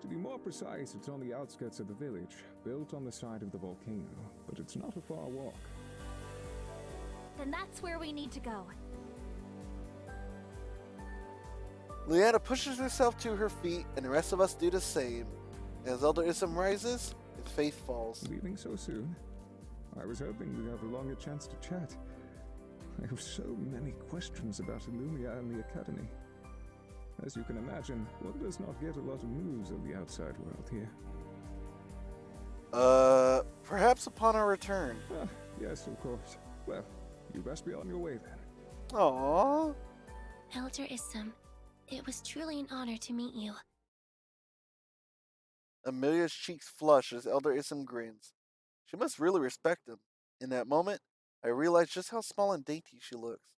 S7: To be more precise, it's on the outskirts of the village, built on the side of the volcano, but it's not a far walk.
S2: Then that's where we need to go.
S1: Leanna pushes herself to her feet, and the rest of us do the same. As Elder Ism rises, and faith falls.
S7: Leaving so soon? I was hoping we'd have a longer chance to chat. I have so many questions about Illumia and the Academy. As you can imagine, one does not get a lot of news of the outside world here.
S1: Perhaps upon our return.
S7: Yes, of course. Well, you best be on your way then.
S1: Aww.
S4: Elder Ism, it was truly an honor to meet you.
S1: Amelia's cheeks flush as Elder Ism grins. She must really respect him. In that moment, I realize just how small and dainty she looks.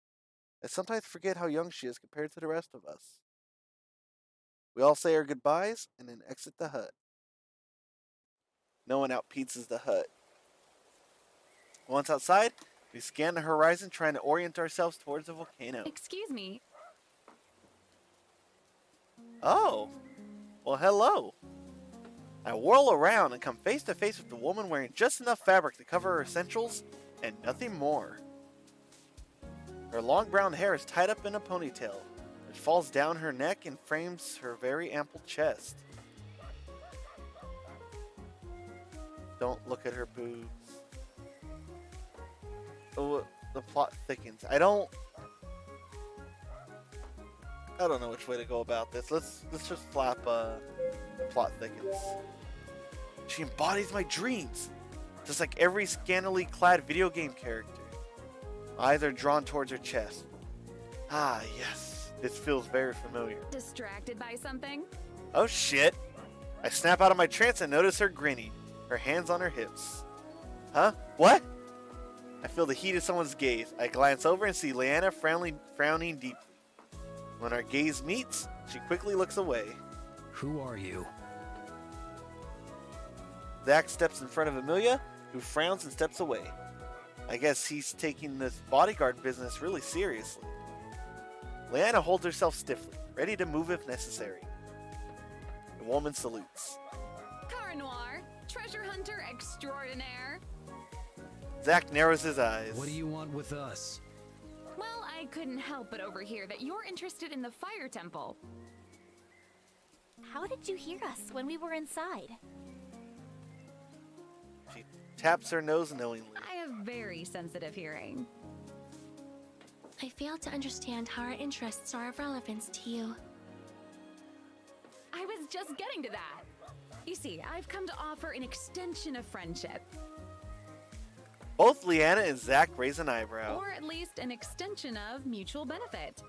S1: I sometimes forget how young she is compared to the rest of us. We all say our goodbyes and then exit the hut. No one out-pizzas the hut. Once outside, we scan the horizon trying to orient ourselves towards the volcano.
S6: Excuse me.
S1: Oh, well hello. I whirl around and come face to face with the woman wearing just enough fabric to cover her essentials and nothing more. Her long brown hair is tied up in a ponytail, which falls down her neck and frames her very ample chest. Don't look at her boobs. Oh, the plot thickens. I don't know which way to go about this. Let's just flap plot thickens. She embodies my dreams, just like every scantily clad video game character. Eyes are drawn towards her chest. Ah, yes. This feels very familiar.
S6: Distracted by something?
S1: Oh shit! I snap out of my trance and notice her grinning, her hands on her hips. Huh? What? I feel the heat of someone's gaze. I glance over and see Leanna frowning deeply. When our gaze meets, she quickly looks away.
S5: Who are you?
S1: Zack steps in front of Amelia, who frowns and steps away. I guess he's taking this bodyguard business really seriously. Leanna holds herself stiffly, ready to move if necessary. The woman salutes.
S6: Car Noir, treasure hunter extraordinaire.
S1: Zack narrows his eyes.
S5: What do you want with us?
S6: Well, I couldn't help but overhear that you're interested in the fire temple.
S2: How did you hear us when we were inside?
S1: She taps her nose knowingly.
S6: I have very sensitive hearing.
S4: I fail to understand how our interests are of relevance to you.
S6: I was just getting to that. You see, I've come to offer an extension of friendship,
S1: Both Leanna and Zack raise an eyebrow.
S6: or at least an extension of mutual benefit.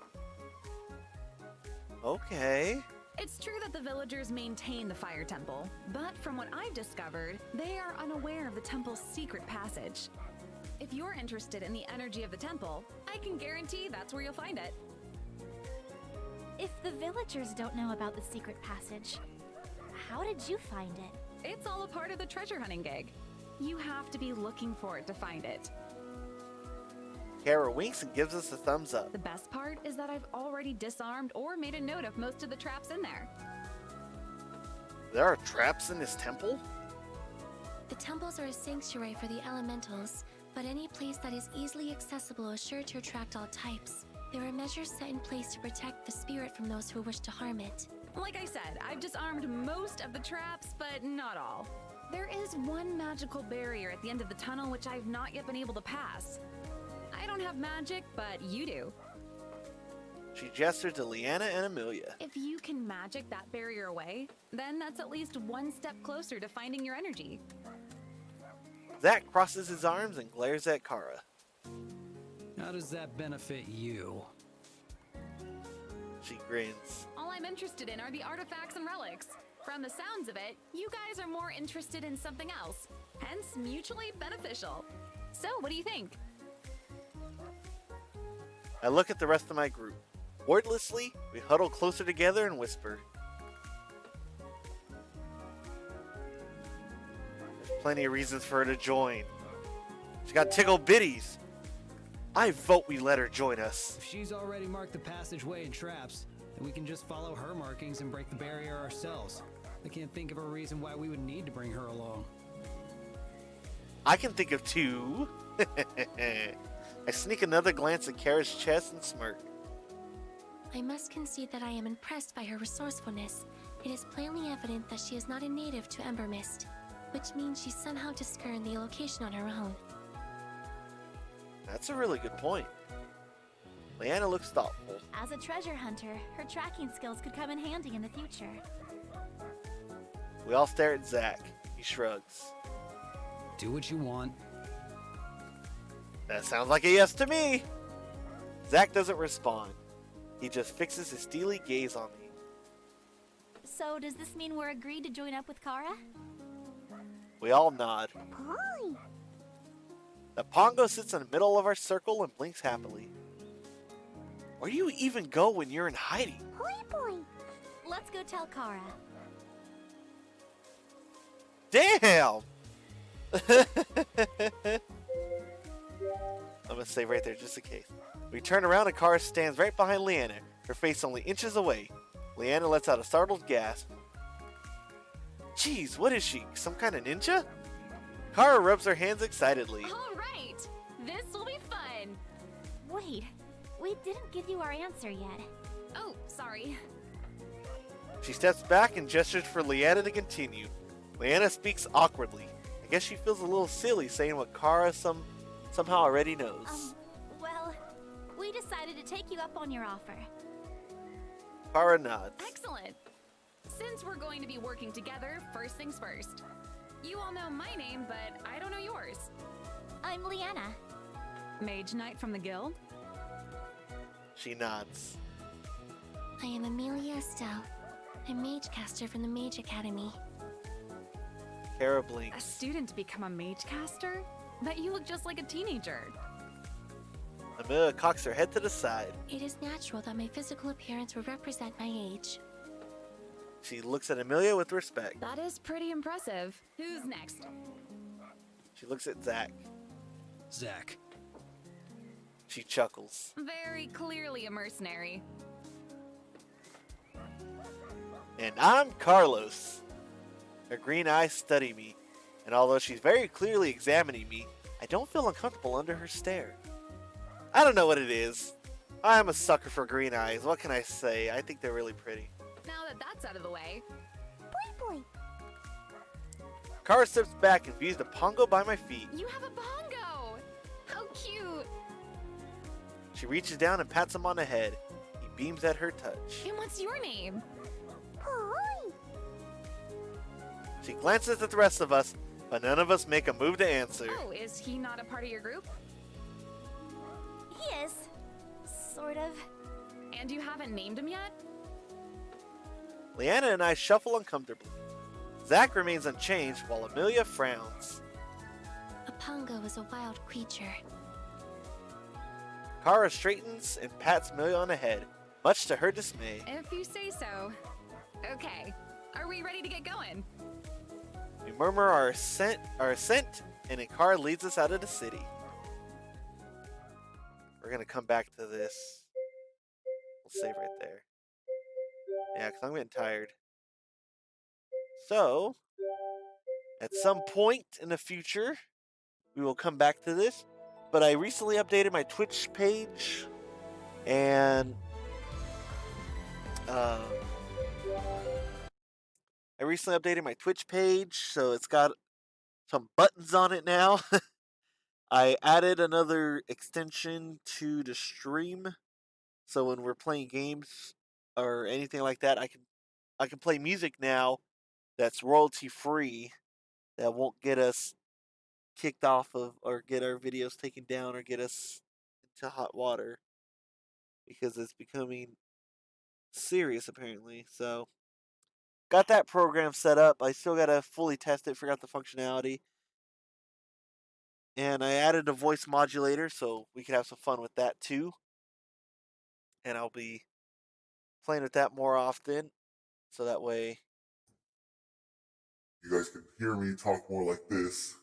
S1: Okay.
S6: It's true that the villagers maintain the fire temple, but from what I've discovered, they are unaware of the temple's secret passage. If you're interested in the energy of the temple, I can guarantee that's where you'll find it.
S2: If the villagers don't know about the secret passage, how did you find it?
S6: It's all a part of the treasure hunting gig. You have to be looking for it to find it.
S1: Kara winks and gives us a thumbs up.
S6: The best part is that I've already disarmed or made a note of most of the traps in there.
S1: There are traps in this temple?
S4: The temples are a sanctuary for the elementals, but any place that is easily accessible is sure to attract all types. There are measures set in place to protect the spirit from those who wish to harm it.
S6: Like I said, I've disarmed most of the traps, but not all. There is one magical barrier at the end of the tunnel which I've not yet been able to pass. I don't have magic, but you do.
S1: She gestures to Leanna and Amelia.
S6: If you can magic that barrier away, then that's at least one step closer to finding your energy.
S1: Zack crosses his arms and glares at Kara.
S5: How does that benefit you?
S1: She grins.
S6: All I'm interested in are the artifacts and relics. From the sounds of it, you guys are more interested in something else, hence mutually beneficial. So, what do you think?
S1: I look at the rest of my group. Wordlessly, we huddle closer together and whisper. There's plenty of reasons for her to join. She got tickled bitties. I vote we let her join us.
S5: If she's already marked the passageway and traps, then we can just follow her markings and break the barrier ourselves. I can't think of a reason why we would need to bring her along.
S1: I can think of two. I sneak another glance at Kara's chest and smirk.
S4: I must concede that I am impressed by her resourcefulness. It is plainly evident that she is not a native to Embermist, which means she somehow discerned the location on her own.
S1: That's a really good point. Leanna looks thoughtful.
S2: As a treasure hunter, her tracking skills could come in handy in the future.
S1: We all stare at Zack. He shrugs.
S5: Do what you want.
S1: That sounds like a yes to me. Zack doesn't respond. He just fixes his steely gaze on me.
S2: So does this mean we're agreed to join up with Kara?
S1: We all nod. The Pongo sits in the middle of our circle and blinks happily. Where do you even go when you're in hiding?
S2: Let's go tell Kara.
S1: Damn! I'm gonna save right there just in case. We turn around and Kara stands right behind Leanna, her face only inches away. Leanna lets out a startled gasp. Jeez, what is she? Some kind of ninja? Kara rubs her hands excitedly.
S6: All right, this will be fun.
S2: Wait, we didn't give you our answer yet.
S6: Oh, sorry.
S1: She steps back and gestures for Leanna to continue. Leanna speaks awkwardly. I guess she feels a little silly saying what Kara somehow already knows.
S2: Well, we decided to take you up on your offer.
S1: Kara nods.
S6: Excellent. Since we're going to be working together, first things first. You all know my name, but I don't know yours.
S2: I'm Leanna.
S6: Mage Knight from the guild?
S1: She nods.
S4: I am Amelia Estelle, a mage caster from the Mage Academy.
S1: Kara
S6: A
S1: blinks.
S6: student to become a mage caster? Bet you look just like a teenager.
S1: Amelia cocks her head to the side.
S4: It is natural that my physical appearance would represent my age.
S1: She looks at Amelia with respect.
S6: That is pretty impressive. Who's next?
S1: She looks at Zack.
S5: Zack.
S1: She chuckles.
S6: Very clearly a mercenary.
S1: And I'm Carlos. Her green eyes study me, and although she's very clearly examining me, I don't feel uncomfortable under her stare. I don't know what it is. I am a sucker for green eyes. What can I say? I think they're really pretty.
S6: Now that that's out of the way,
S1: Kara steps back and views the Pongo by my feet.
S6: you have a bongo! How cute!
S1: She reaches down and pats him on the head. He beams at her touch.
S6: And what's your name?
S1: She glances at the rest of us, but none of us make a move to answer.
S6: Oh, is he not a part of your group?
S2: He is. Sort of.
S6: And you haven't named him yet?
S1: Leanna and I shuffle uncomfortably. Zack remains unchanged while Amelia frowns.
S4: Apanga was a wild creature.
S1: Kara straightens and pats Amelia on the head, much to her dismay.
S6: If you say so. Okay, are we ready to get going?
S1: We murmur our assent, and a car leads us out of the city. We're gonna come back to this. We'll save right there. Yeah, because I'm getting tired. So, at some point in the future, we will come back to this. But I recently updated my Twitch page, and so it's got some buttons on it now. I added another extension to the stream, so when we're playing games or anything like that, I can play music now that's royalty free, that won't get us kicked off of or get our videos taken down or get us into hot water, because it's becoming serious apparently. So got that program set up. I still gotta fully test it, figure out the functionality. And I added a voice modulator so we could have some fun with that too. And I'll be playing with that more often, so that way
S8: you guys can hear me talk more like this.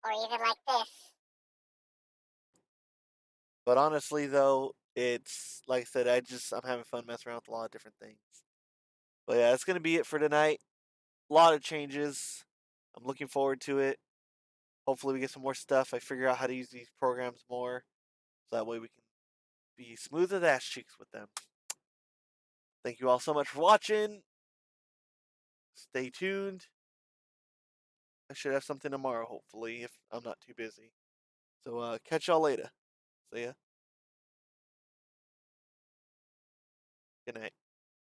S9: Or even like this.
S1: But honestly though, it's like I said, I'm having fun messing around with a lot of different things. But yeah, that's gonna be it for tonight. A lot of changes. I'm looking forward to it. Hopefully we get some more stuff. I figure out how to use these programs more, so that way we can be smooth as ass cheeks with them. Thank you all so much for watching. Stay tuned. I should have something tomorrow, hopefully, if I'm not too busy. So catch y'all later. See ya. Good night.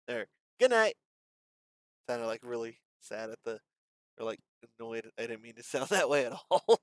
S1: There. Good night. Sounded like really sad or like annoyed. I didn't mean to sound that way at all.